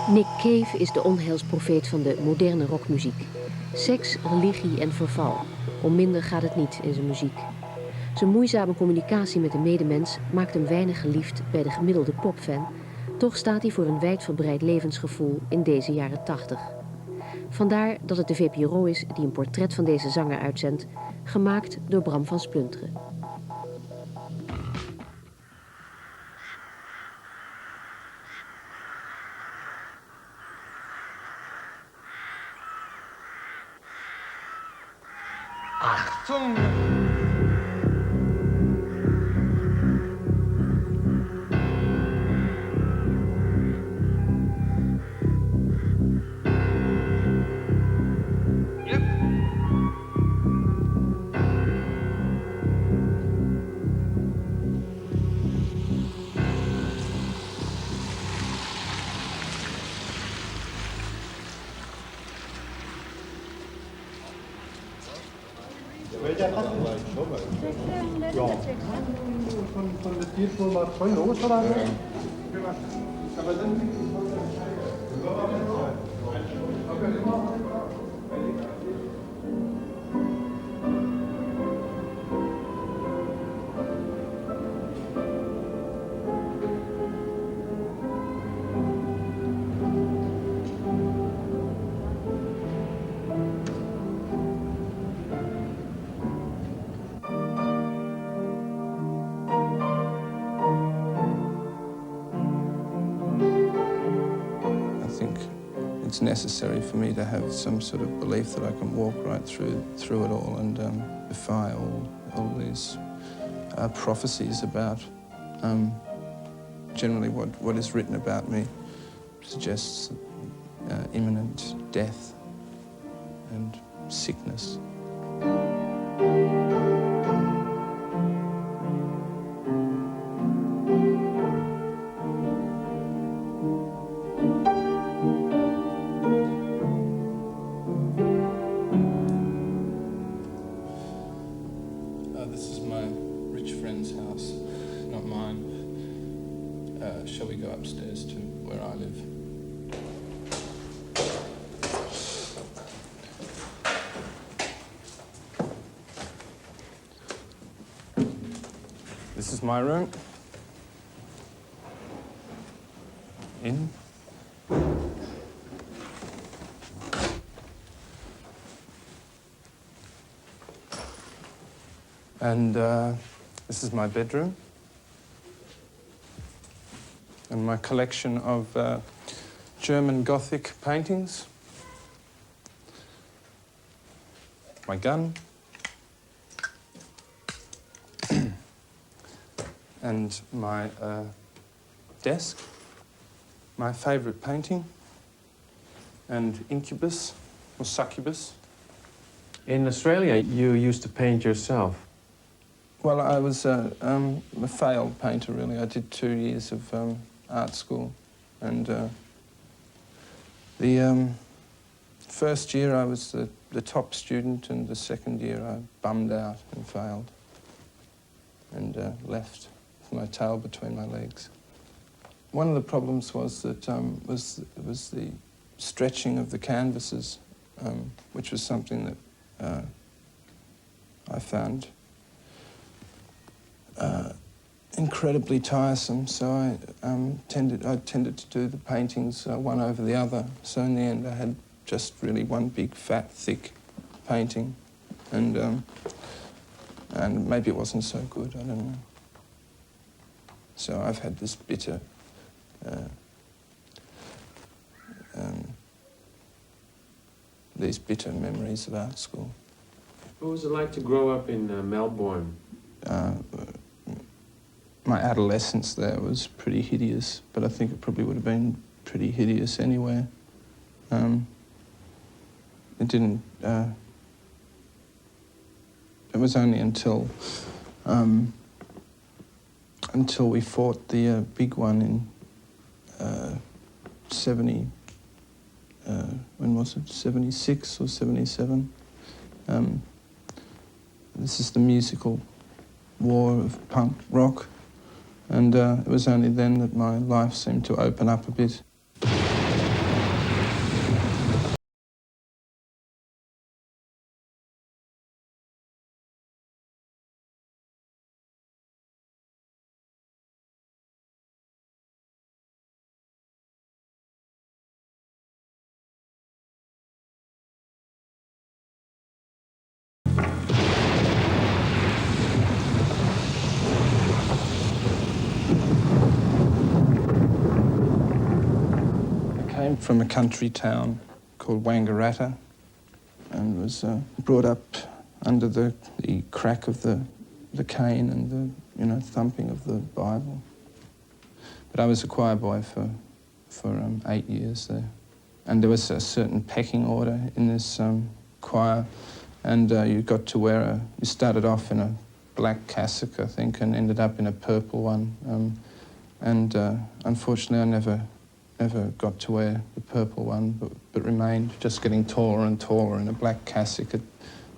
Nick Cave is de onheilsprofeet van de moderne rockmuziek. Seks, religie en verval. Om minder gaat het niet in zijn muziek. Zijn moeizame communicatie met de medemens maakt hem weinig geliefd bij de gemiddelde popfan. Toch staat hij voor een wijdverbreid levensgevoel in deze jaren 80. Vandaar dat het de VPRO is die een portret van deze zanger uitzendt, gemaakt door Bram van Splunteren. Achtung! Yep. Weet jij dat? Ja. Van de tiervoer maar gewoon los van It's necessary for me to have some sort of belief that I can walk right through it all and defy all these prophecies about generally what is written about me suggests imminent death and sickness. This is my rich friend's house, not mine. Shall we go upstairs to where I live? This is my room. In. And this is my bedroom. And my collection of German Gothic paintings. My gun. And my desk. My favourite painting. And incubus, or succubus. In Australia, you used to paint yourself. Well, I was a failed painter, really. I did 2 years of art school, and the first year I was the top student, and the second year I bummed out and failed, and left with my tail between my legs. One of the problems was that was the stretching of the canvases, which was something that I found incredibly tiresome, so I tended to do the paintings one over the other. So in the end, I had just really one big, fat, thick painting, and maybe it wasn't so good. I don't know. So I've had this bitter. These bitter memories of art school. What was it like to grow up in Melbourne? My adolescence there was pretty hideous, but I think it probably would have been pretty hideous anywhere. It didn't. It was only until we fought the big one in 70. When was it? 76 or 77. This is the musical war of punk rock. And it was only then that my life seemed to open up a bit. I came from a country town called Wangaratta and was brought up under the crack of the cane and the thumping of the Bible. But I was a choir boy for 8 years there, and there was a certain pecking order in this choir, and you got to wear you started off in a black cassock, I think, and ended up in a purple one, and unfortunately I never got to wear the purple one, but remained just getting taller and taller in a black cassock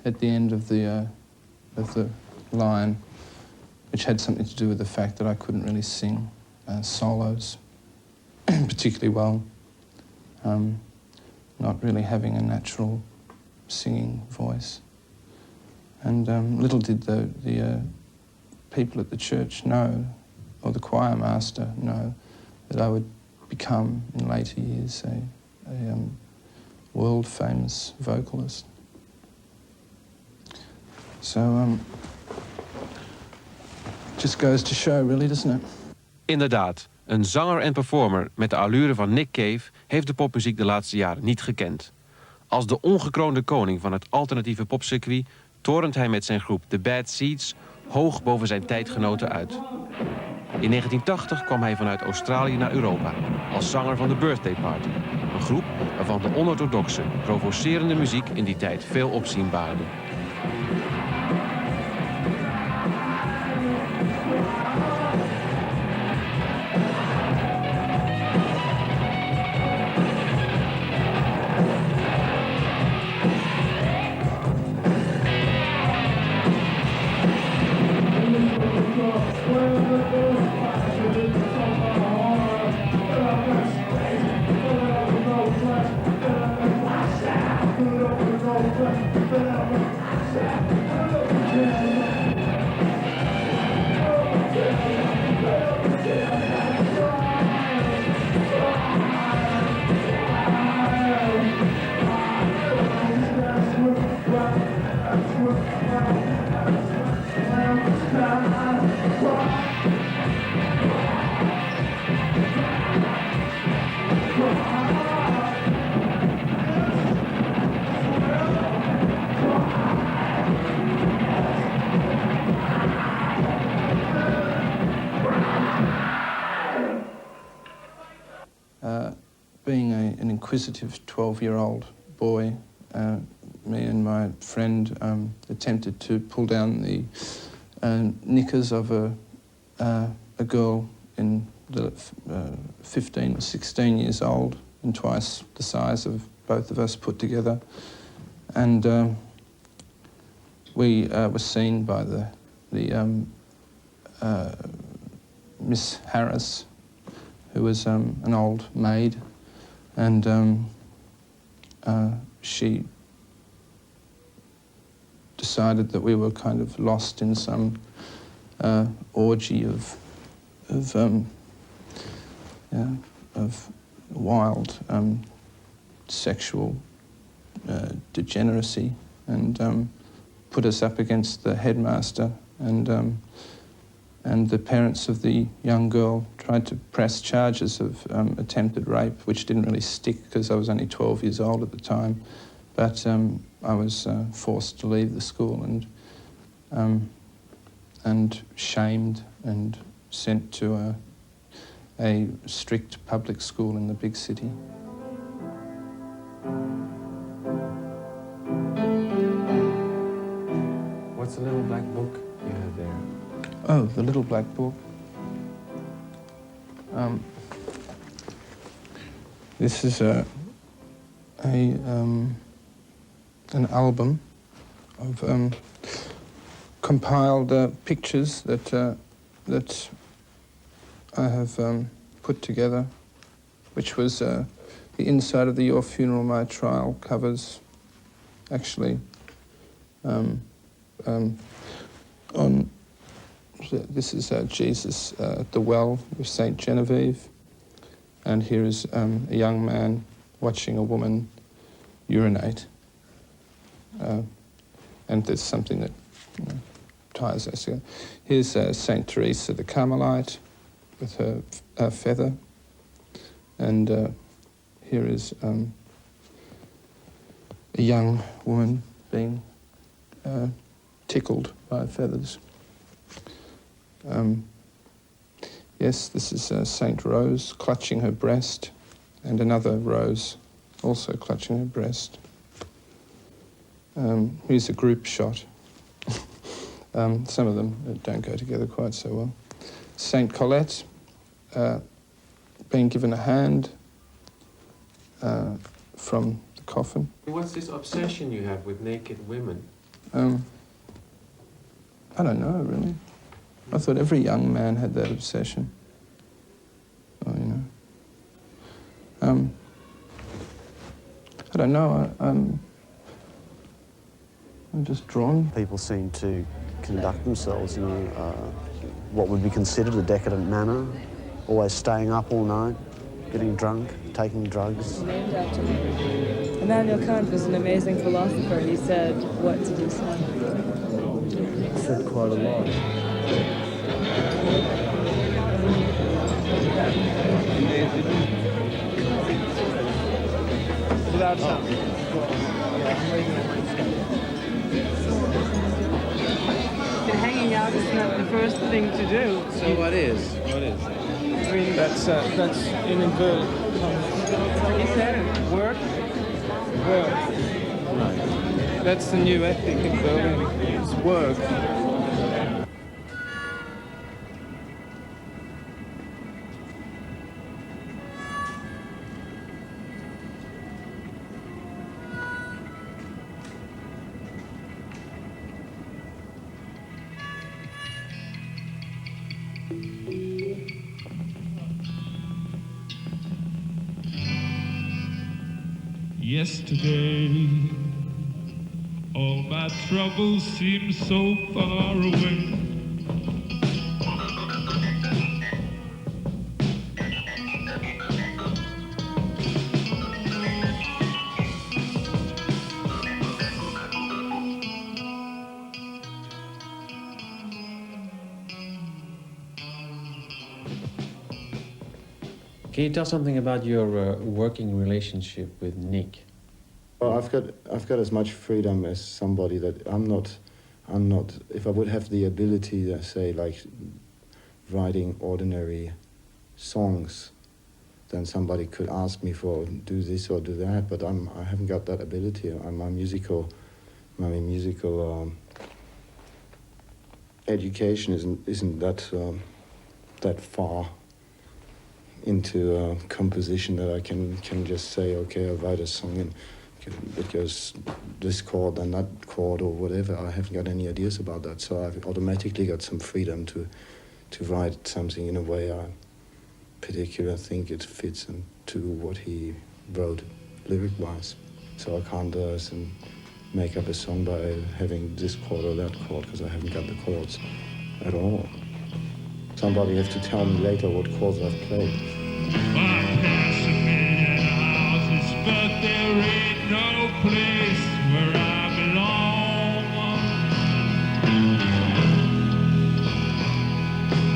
at the end of the line, which had something to do with the fact that I couldn't really sing solos particularly well, not really having a natural singing voice. And little did the people at the church know, or the choir master know, that I would become in later years a world-famous vocalist. So just goes to show, really, doesn't it? Inderdaad, een zanger en performer met de allure van Nick Cave heeft de popmuziek de laatste jaren niet gekend. Als de ongekroonde koning van het alternatieve popcircuit torent hij met zijn groep The Bad Seeds hoog boven zijn tijdgenoten uit. In 1980 kwam hij vanuit Australië naar Europa als zanger van de Birthday Party. Een groep waarvan de onorthodoxe, provocerende muziek in die tijd veel opzien baarde. Being an inquisitive 12-year-old boy, me and my friend attempted to pull down the knickers of a girl in 15 or 16 years old and twice the size of both of us put together. And we were seen by the Miss Harris, who was an old maid, and she decided that we were kind of lost in some orgy of wild sexual degeneracy, and put us up against the headmaster, and the parents of the young girl tried to press charges of attempted rape, which didn't really stick because I was only 12 years old at the time. But I was forced to leave the school and shamed and sent to a strict public school in the big city. What's the little black book you have there? Oh, the little black book. This is an album of compiled pictures that I have put together, which was the inside of the Your Funeral, My Trial covers, actually, on, this is Jesus at the well with Saint Genevieve, and here is a young man watching a woman urinate, and there's something that ties us together. Here's Saint Teresa the Carmelite with her feather, and here is a young woman being tickled by feathers. Yes, this is Saint Rose clutching her breast, and another Rose also clutching her breast. Here's a group shot. Some of them don't go together quite so well. Saint Colette being given a hand from the coffin. What's this obsession you have with naked women? I don't know, really. I thought every young man had that obsession. Oh, you know. I don't know. I'm just drawn. People seem to conduct themselves in what would be considered a decadent manner, always staying up all night, getting drunk, taking drugs. Named after him. Immanuel Kant was an amazing philosopher. He said what to do so. Said quite a lot. Without sound. Hanging out is not the first thing to do. So what is? What is? That's in inverted. Like you said, work. Work. Right. That's the new ethic in Berlin. It's work. Yesterday, all my troubles seem so far away. Can you tell something about your working relationship with Nick? Well, I've got as much freedom as somebody that I'm not. If I would have the ability to say like writing ordinary songs, then somebody could ask me for do this or do that. But I haven't got that ability. My musical education isn't that far into composition that I can just say, okay, I'll write a song and it goes this chord and that chord or whatever. I haven't got any ideas about that, so I've automatically got some freedom to write something in a way I particularly think it fits into what he wrote lyric-wise. So I can't make up a song by having this chord or that chord because I haven't got the chords at all. Somebody has to tell me later what chords I've played. My passion in houses, but there ain't no place where I belong.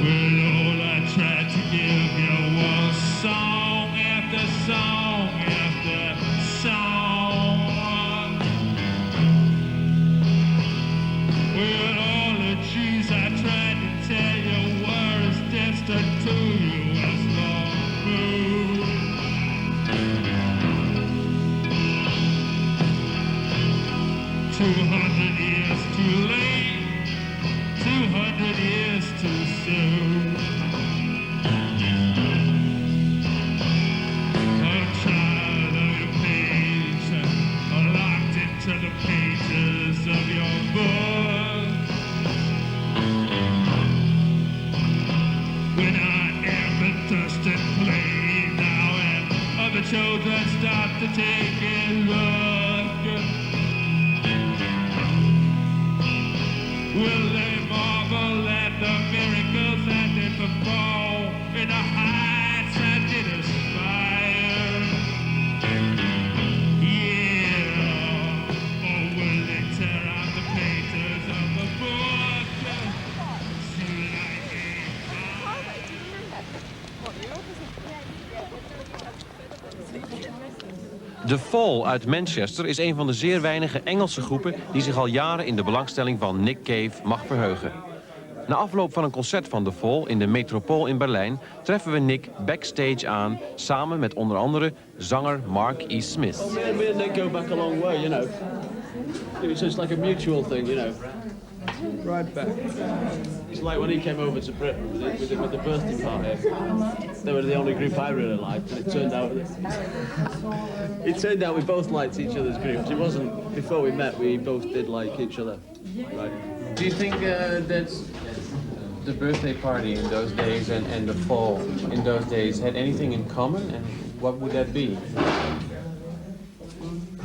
Well, all I tried to give you was song after song after song. Well, all the truths I tried to tell you were as distant to you as the moon. 200 years too late, 200 years too soon. I'm tired of your page, I'm locked into the pages of your book. When I am children start to take a look. Will they marvel at the miracles that they perform in the heights that did aspire? Yeah, or will they tear out the pages of the book? See like De Fall uit Manchester is een van de zeer weinige Engelse groepen die zich al jaren in de belangstelling van Nick Cave mag verheugen. Na afloop van een concert van The Fall in de Metropool in Berlijn treffen we Nick backstage aan, samen met onder andere zanger Mark E. Smith. Well, me and Nick go back a long way, you know. It's just like a mutual thing, you know. Right back. It's like when he came over to Britain with the birthday party. They were the only group I really liked, and it turned out we both liked each other's groups. It wasn't before we met. We both did like each other. Right. Do you think that the birthday party in those days and the Fall in those days had anything in common, and what would that be?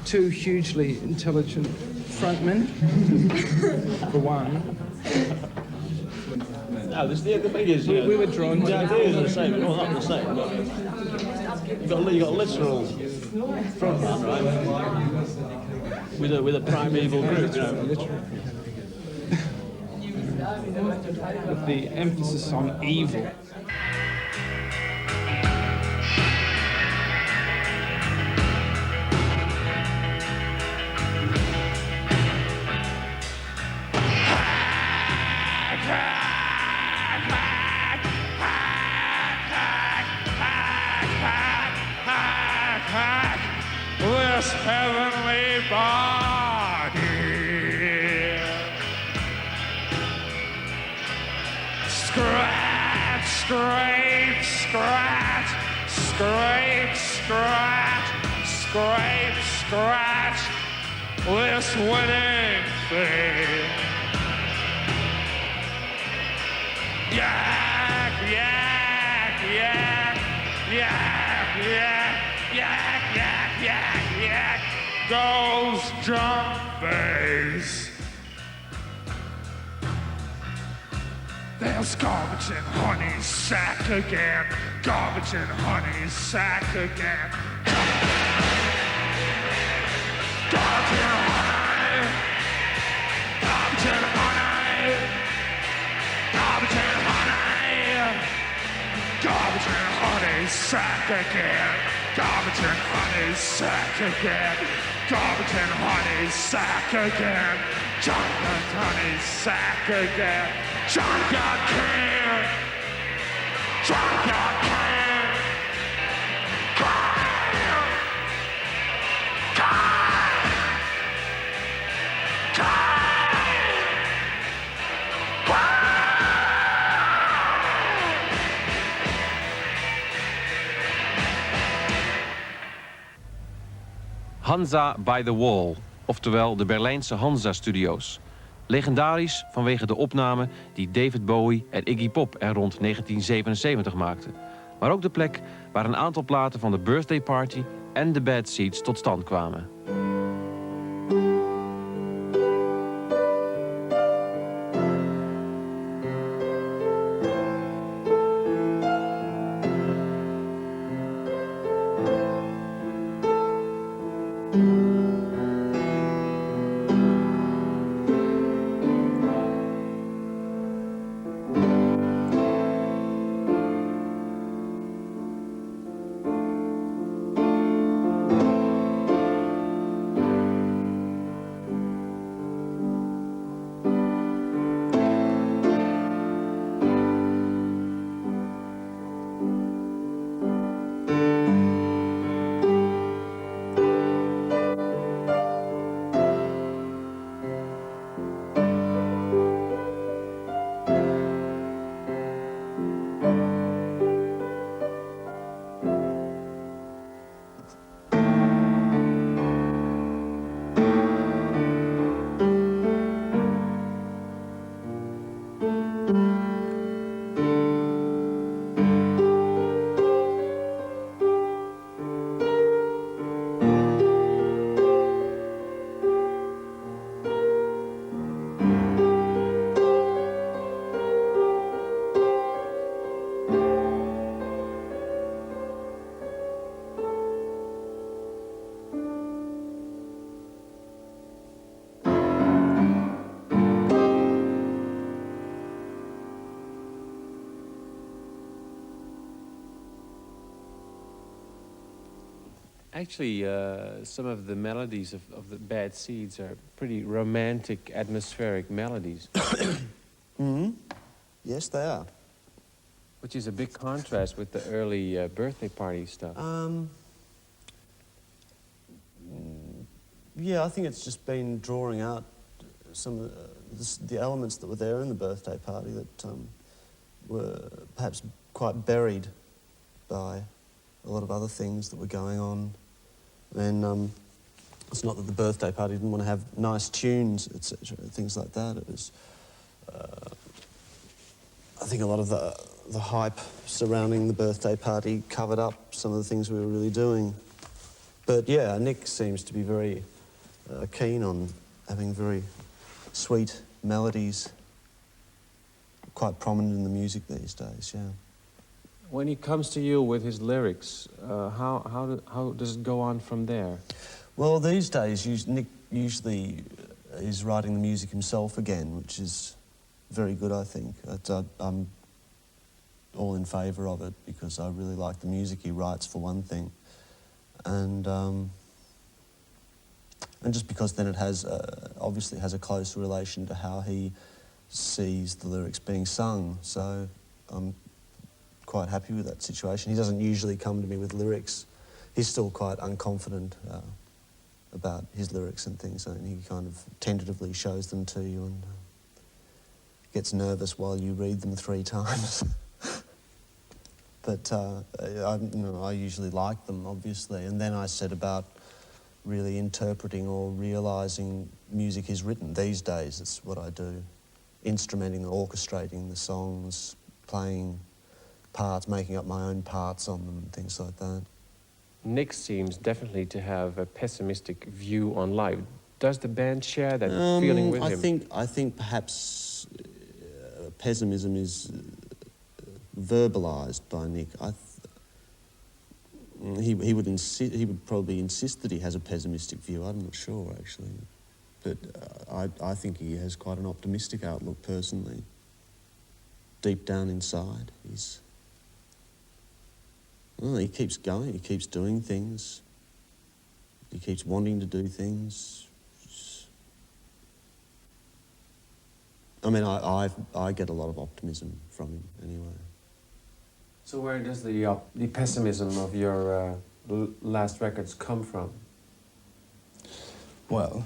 Two hugely intelligent frontmen, for one. No, the thing is, we were drawn. The ideas are the same. They're not the same. You got literal frontman, right? With a primeval group, you know. With the emphasis on evil. this heavenly body. Scratch, scrape, scratch, scrape, scratch, scrape, scratch, this winning thing. Yak, yak, yak, yak, yak, yak, yak, yak, yak, goes drum bass. There's garbage in honey sack again. Garbage in honey sack again. Garbage in honey. Garbage in honey. Garbage in honey. Garbage in honey sack again. Garbage in honey sack again. Garbage in honey sack again. John got honey sack again. John got can. John got can. Can. Hansa by the Wall, oftewel de Berlijnse Hansa-studio's. Legendarisch vanwege de opname die David Bowie en Iggy Pop er rond 1977 maakten. Maar ook de plek waar een aantal platen van de Birthday Party en The Bad Seeds tot stand kwamen. Actually, some of the melodies of the Bad Seeds are pretty romantic, atmospheric melodies. Yes, they are. Which is a big contrast with the early birthday party stuff. Yeah, I think it's just been drawing out some of the elements that were there in the birthday party that were perhaps quite buried by a lot of other things that were going on. And it's not that the birthday party didn't want to have nice tunes, etc., things like that. It was, I think a lot of the hype surrounding the birthday party covered up some of the things we were really doing. But yeah, Nick seems to be very keen on having very sweet melodies, quite prominent in the music these days, yeah. When he comes to you with his lyrics, how does it go on from there? Well, these days, Nick usually is writing the music himself again, which is very good, I think. I'm all in favour of it because I really like the music he writes, for one thing. And just because then it has, obviously has a close relation to how he sees the lyrics being sung. So I'm quite happy with that situation. He doesn't usually come to me with lyrics. He's still quite unconfident about his lyrics and things, and he kind of tentatively shows them to you and gets nervous while you read them 3 times. But I usually like them, obviously, and then I set about really interpreting or realising music he's written. These days, it's what I do. Instrumenting, orchestrating the songs, playing parts, making up my own parts on them, and things like that. Nick seems definitely to have a pessimistic view on life. Does the band share that feeling with him? I think perhaps pessimism is verbalised by Nick. He would probably insist that he has a pessimistic view. I'm not sure, actually. But I think he has quite an optimistic outlook, personally. Deep down inside, he keeps going, he keeps doing things. He keeps wanting to do things. I mean, I get a lot of optimism from him, anyway. So where does the pessimism of your last records come from? Well,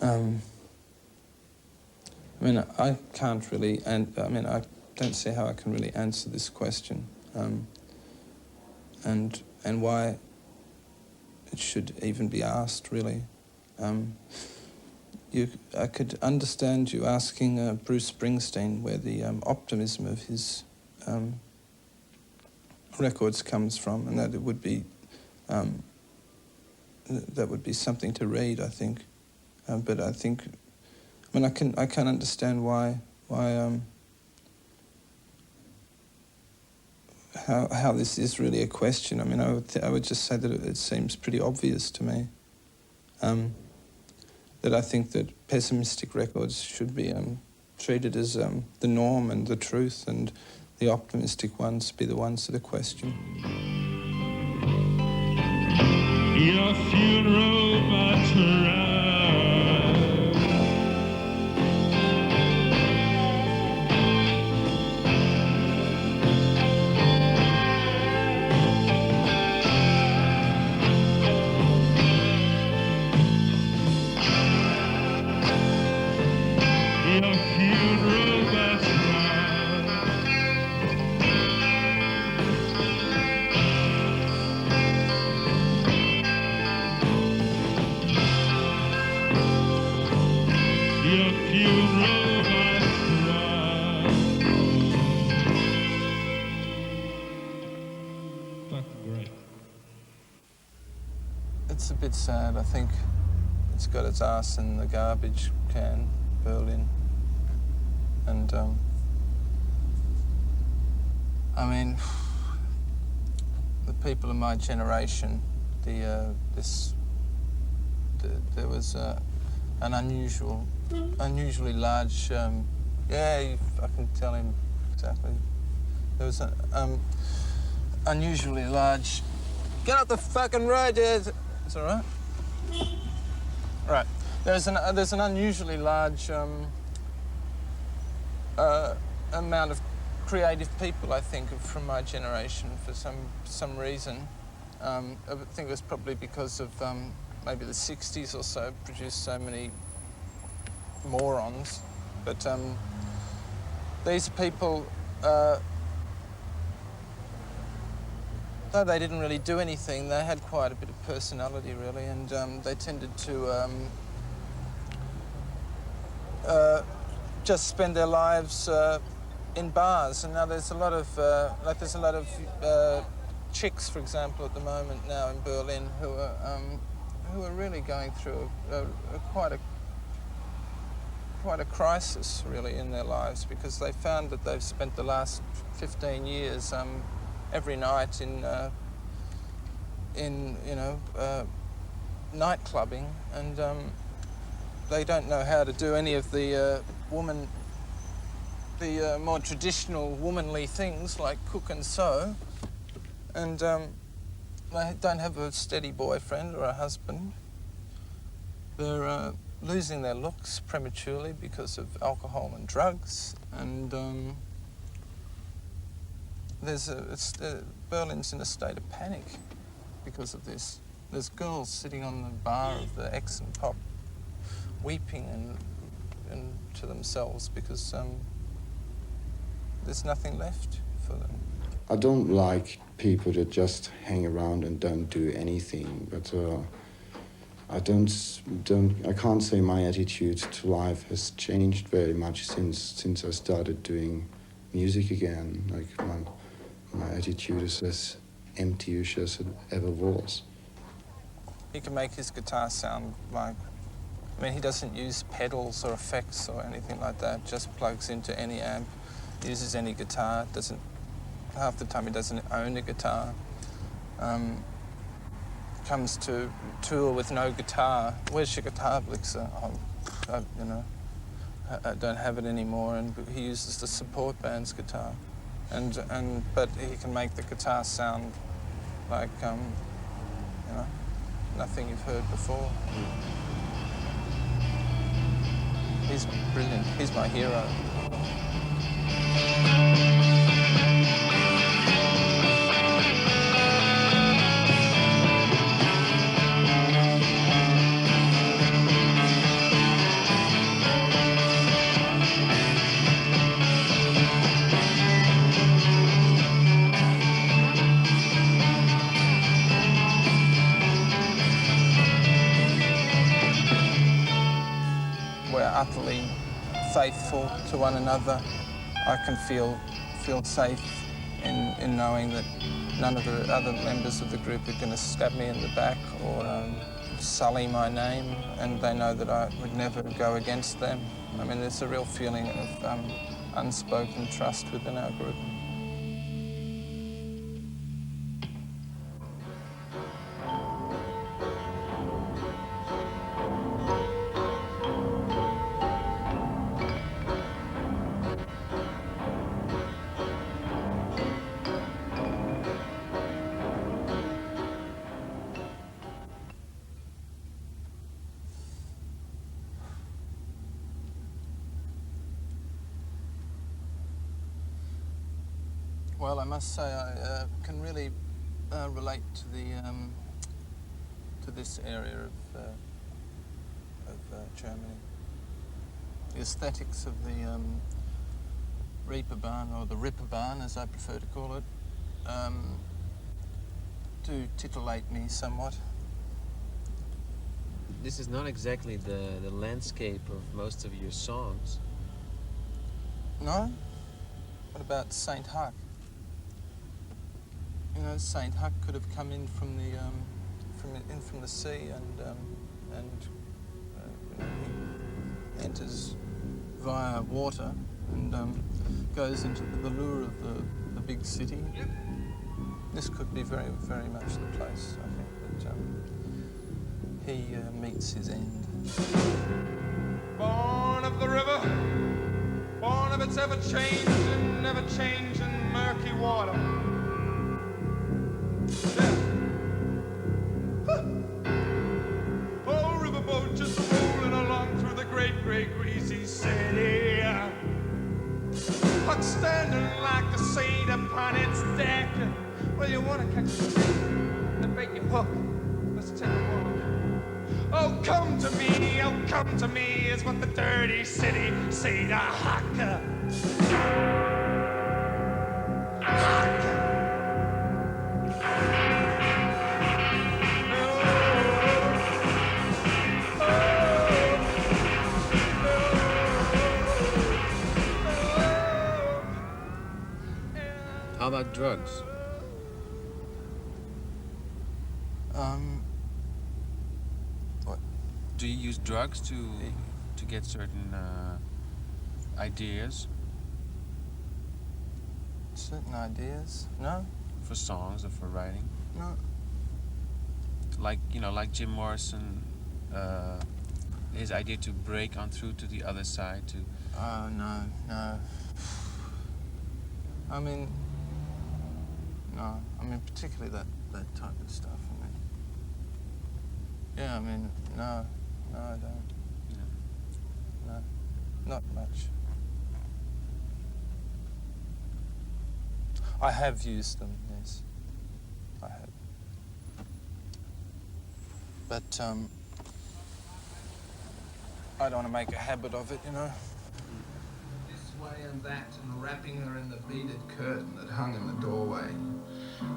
I mean, I can't really, I don't see how I can really answer this question, and why it should even be asked, really. I could understand you asking Bruce Springsteen where the optimism of his records comes from, and that it would be something to read, I think. But I think, I can understand why how this is really a question. I mean, I would just say that it seems pretty obvious to me. That I think that pessimistic records should be treated as the norm and the truth, and the optimistic ones be the ones that are questioned. Your funeral by It's a bit sad. I think it's got its ass in the garbage can, Berlin. And, I mean, the people of my generation, there was an unusually large, I can tell him exactly. There was an unusually large Get off the fucking road, dude. It's all right. Right. There's an unusually large amount of creative people, I think, from my generation for some reason. I think it was probably because of maybe the 60s or so produced so many morons. But these people, though they didn't really do anything, they had quite a bit of personality, really, and they tended to just spend their lives in bars. And now there's a lot of chicks, for example, at the moment now in Berlin who are really going through quite a crisis, really, in their lives, because they found that they've spent the last 15 years every night in night clubbing, and they don't know how to do any of the more traditional womanly things like cook and sew, and they don't have a steady boyfriend or a husband. They're losing their looks prematurely because of alcohol and drugs, and Berlin's in a state of panic because of this. There's girls sitting on the bar of the X and Pop weeping and to themselves because there's nothing left for them. I don't like people that just hang around and don't do anything, but I can't say my attitude to life has changed very much since I started doing music again. Like my attitude is as empty-ish as it ever was. He can make his guitar sound like, I mean, he doesn't use pedals or effects or anything like that, just plugs into any amp, uses any guitar, half the time he doesn't own a guitar. Comes to tour with no guitar. Where's your guitar, Blixer? I don't have it anymore, and he uses the support band's guitar. But he can make the guitar sound like, nothing you've heard before. He's brilliant. He's my hero. Utterly faithful to one another. I can feel safe in knowing that none of the other members of the group are going to stab me in the back or sully my name, and they know that I would never go against them. I mean, there's a real feeling of unspoken trust within our group. Well, I must say I can really relate to this area of Germany. The aesthetics of the Reeperbahn, or the Ripperbahn, as I prefer to call it, do titillate me somewhat. This is not exactly the landscape of most of your songs. No? What about Saint Huck? You know, Saint Huck could have come in from the sea, and he enters via water and goes into the lure of the big city. This could be very, very much the place, I think, that he meets his end. Born of the river, born of its ever-changing, never-changing murky water. Yeah. What's standing like a seed upon its deck? Well, you want to catch a fish and bait your hook. Let's take a walk. Oh, come to me is what the dirty city say to Haka. How about drugs? What? Do you use drugs to get certain ideas Certain ideas? No, for songs or for writing? no. Like, you know, like Jim Morrison, his idea to break on through to the other side, to... Oh, no. I mean, no. I mean, particularly that type of stuff. I mean, yeah, I mean, no, I don't. No, not much. I have used them, yes. I have. But, I don't want to make a habit of it, you know. This way and that, and wrapping her in the beaded curtain that hung in the doorway.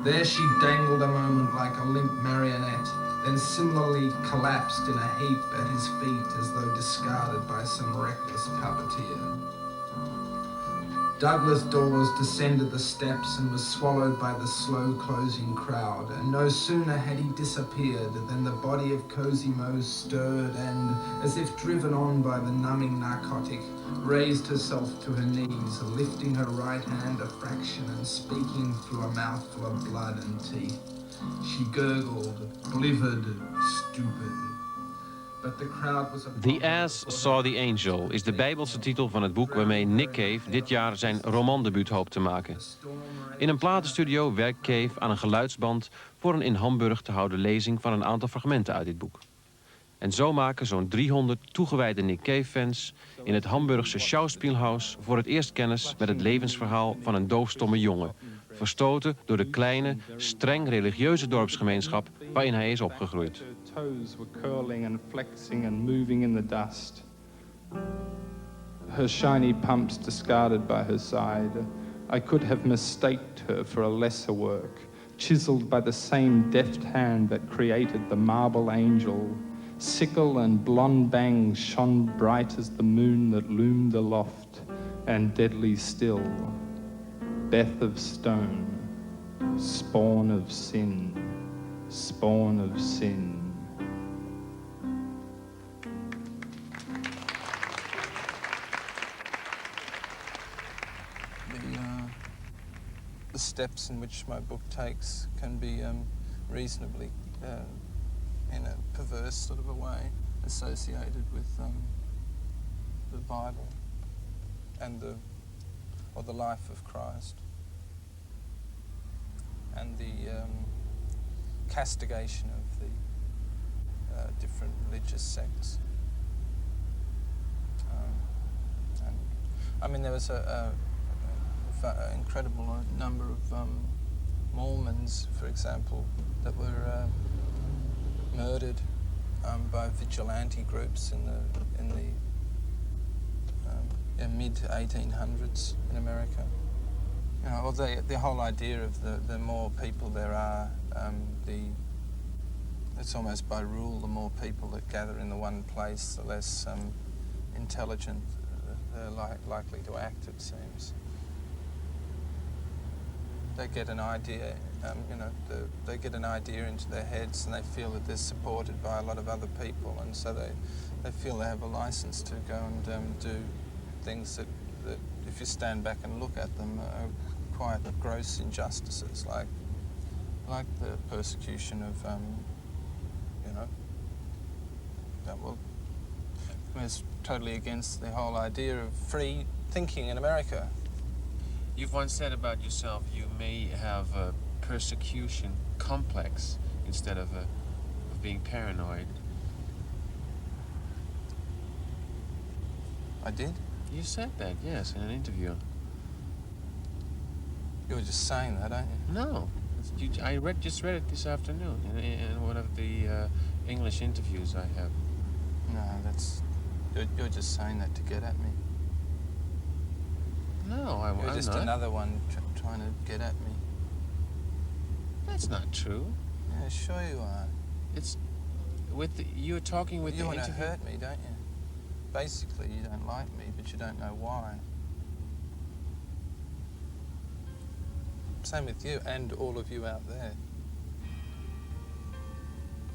There she dangled a moment like a limp marionette, then similarly collapsed in a heap at his feet as though discarded by some reckless puppeteer. Douglas Dawes descended the steps and was swallowed by the slow closing crowd, and no sooner had he disappeared than the body of Cosimo stirred and, as if driven on by the numbing narcotic, raised herself to her knees, lifting her right hand a fraction and speaking through a mouthful of blood and teeth. She gurgled, blivered, stupid. But the crowd was The Ass Saw the Angel is de Bijbelse titel van het boek waarmee Nick Cave dit jaar zijn romandebuut hoopt te maken. In een platenstudio werkt Cave aan een geluidsband voor een in Hamburg te houden lezing van een aantal fragmenten uit dit boek. En zo maken zo'n 300 toegewijde Nick Cave-fans in het Hamburgse Schauspielhaus voor het eerst kennis met het levensverhaal van een doofstomme jongen, verstoten door de kleine, streng religieuze dorpsgemeenschap waarin hij is opgegroeid. Her toes were curling and flexing and moving in the dust. Her shiny pumps discarded by her side. I could have mistaked her for a lesser work, chiseled by the same deft hand that created the marble angel. Sickle and blonde bangs shone bright as the moon that loomed aloft, and deadly still. Beth of stone, spawn of sin, spawn of sin. The steps in which my book takes can be reasonably, in a perverse sort of a way, associated with the Bible and the life of Christ and the castigation of the different religious sects. And I mean, there was an incredible number of Mormons, for example, that were murdered by vigilante groups in the mid-1800s in America. You know, well, the whole idea of the more people there are, it's almost by rule, the more people that gather in the one place, the less intelligent they're likely to act, it seems. They get an idea, they get an idea into their heads and they feel that they're supported by a lot of other people, and so they feel they have a license to go and do things that if you stand back and look at them are quite gross injustices, like the persecution of, it's totally against the whole idea of free thinking in America. You've once said about yourself you may have a persecution complex instead of being paranoid. I did? You said that, yes, in an interview. You're just saying that, aren't you? No. I just read it this afternoon in one of the English interviews I have. No, that's... You're just saying that to get at me. No, I'm You're just not. another one trying to get at me. That's not true. Yeah, sure you are. It's... you're talking with you the want to interview... hurt me, don't you? Basically, you don't like me, but you don't know why. Same with you and all of you out there.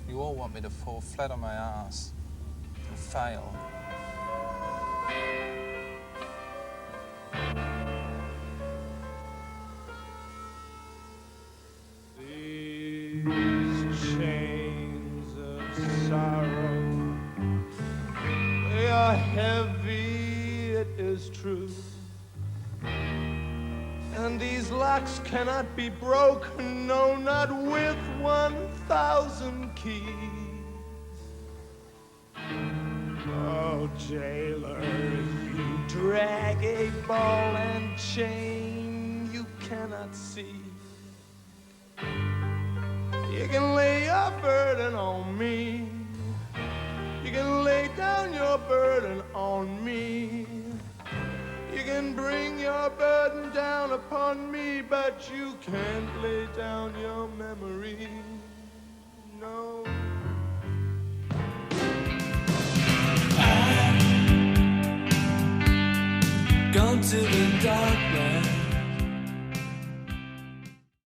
You all want me to fall flat on my ass and fail. These chains of sorrow, they are heavy, it is true. And these locks cannot be broken, no, not with 1,000 keys. Oh, jailer, you drag a ball and chain you cannot see. You can lay your burden on me. You can lay down your burden on me. You can bring your burden down upon me, but you can't lay down your memory. No.